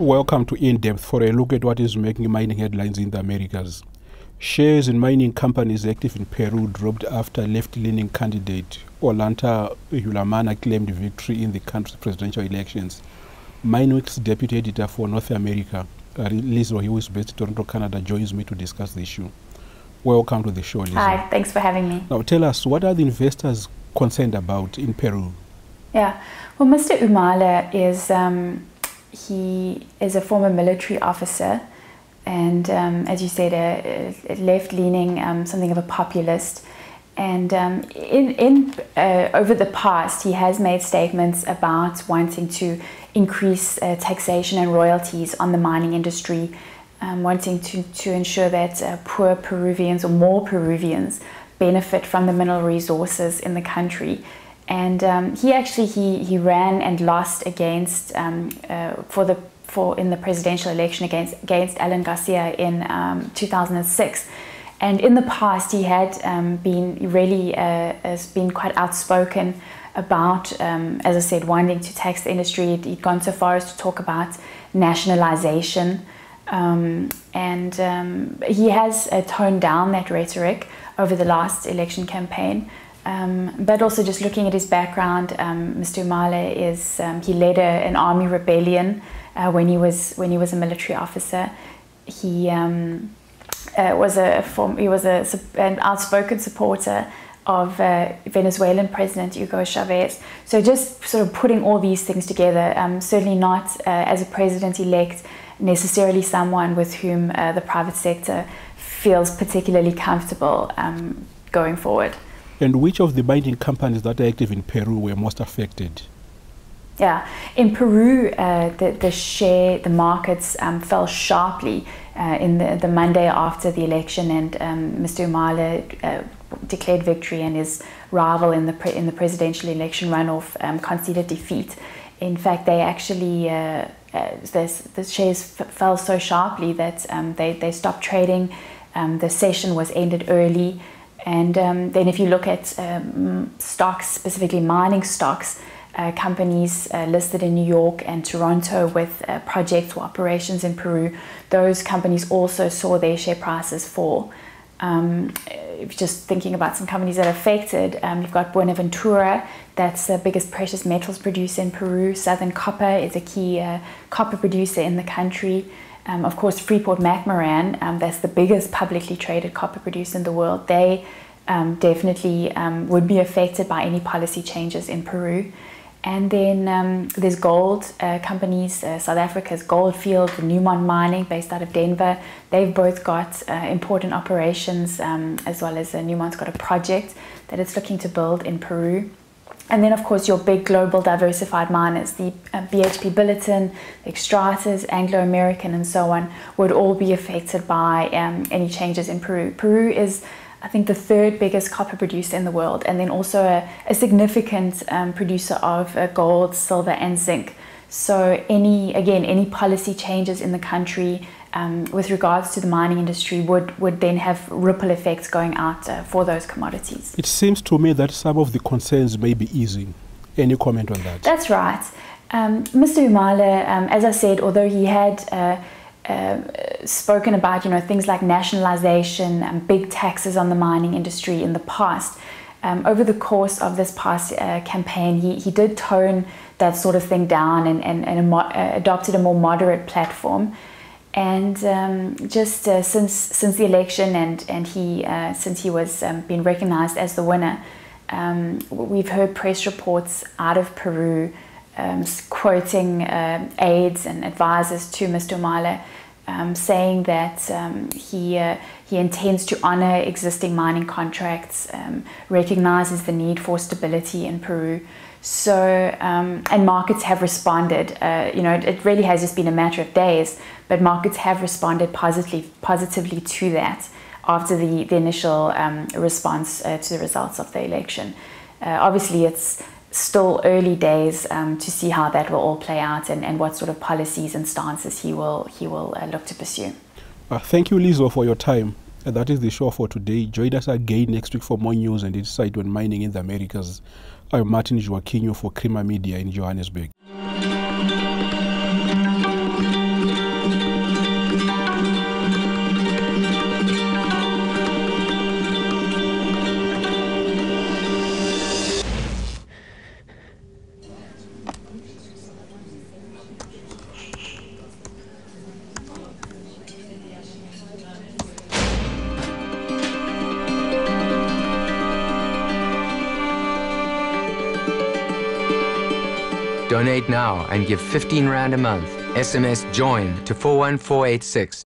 Welcome to In Depth for a look at what is making mining headlines in the Americas. Shares in mining companies active in Peru dropped after left-leaning candidate Ollanta Humala claimed victory in the country's presidential elections. MineWeek's deputy editor for North America, Liz, who is based in Toronto, Canada, joins me to discuss the issue. Welcome to the show, Liz. Hi, thanks for having me. Now tell us, what are the investors concerned about in Peru? Yeah, well, Mr. Humala is he is a former military officer, and as you said, a left-leaning, something of a populist. And over the past, he has made statements about wanting to increase taxation and royalties on the mining industry, wanting to ensure that poor Peruvians or more Peruvians benefit from the mineral resources in the country. And he ran and lost against in the presidential election against Alan Garcia in 2006. And in the past, he had been quite outspoken about, as I said, wanting to tax the industry. He'd gone so far as to talk about nationalization, and he has toned down that rhetoric over the last election campaign. But also, just looking at his background, Mr. Humala he led an army rebellion when he was a military officer. He was an outspoken supporter of Venezuelan President Hugo Chavez. So just sort of putting all these things together, certainly not as a president-elect necessarily someone with whom the private sector feels particularly comfortable going forward. And which of the mining companies that are active in Peru were most affected? Yeah, in Peru, the markets fell sharply in the Monday after the election, and Mr. Humala declared victory, and his rival in the presidential election runoff conceded defeat. In fact, they actually the shares fell so sharply that they stopped trading. The session was ended early. And then if you look at stocks, specifically mining stocks, companies listed in New York and Toronto with projects or operations in Peru, those companies also saw their share prices fall. Just thinking about some companies that are affected, you've got Buenaventura, that's the biggest precious metals producer in Peru. Southern Copper is a key copper producer in the country. Of course, Freeport-McMoRan, that's the biggest publicly traded copper producer in the world. They definitely would be affected by any policy changes in Peru. And then there's gold companies, South Africa's Goldfield, the Newmont Mining, based out of Denver. They've both got important operations, as well as Newmont's got a project that it's looking to build in Peru. And then, of course, your big global diversified miners, the BHP Billiton, the Xstratas, Anglo American, and so on, would all be affected by any changes in Peru. Peru is, I think, the third biggest copper producer in the world, and then also a significant producer of gold, silver, and zinc. So any policy changes in the country with regards to the mining industry would then have ripple effects going out for those commodities. It seems to me that some of the concerns may be easing. Any comment on that? That's right. Mr. Humala, as I said, although he had spoken about things like nationalization and big taxes on the mining industry in the past, over the course of this past campaign, he did tone that sort of thing down and adopted a more moderate platform. And just since the election and since he was being recognized as the winner, we've heard press reports out of Peru quoting aides and advisors to Mr. Humala, saying that he intends to honor existing mining contracts, recognizes the need for stability in Peru. So, and markets have responded. It really has just been a matter of days, but markets have responded positively to that after the initial response to the results of the election. Obviously, it's still early days to see how that will all play out and what sort of policies and stances he will look to pursue. Thank you, Lizzo, for your time. That is the show for today. Join us again next week for more news and insight on mining in the Americas. I'm Martin Joaquinho for Crema Media in Johannesburg. Donate now and give 15 Rand a month. SMS JOIN to 41486.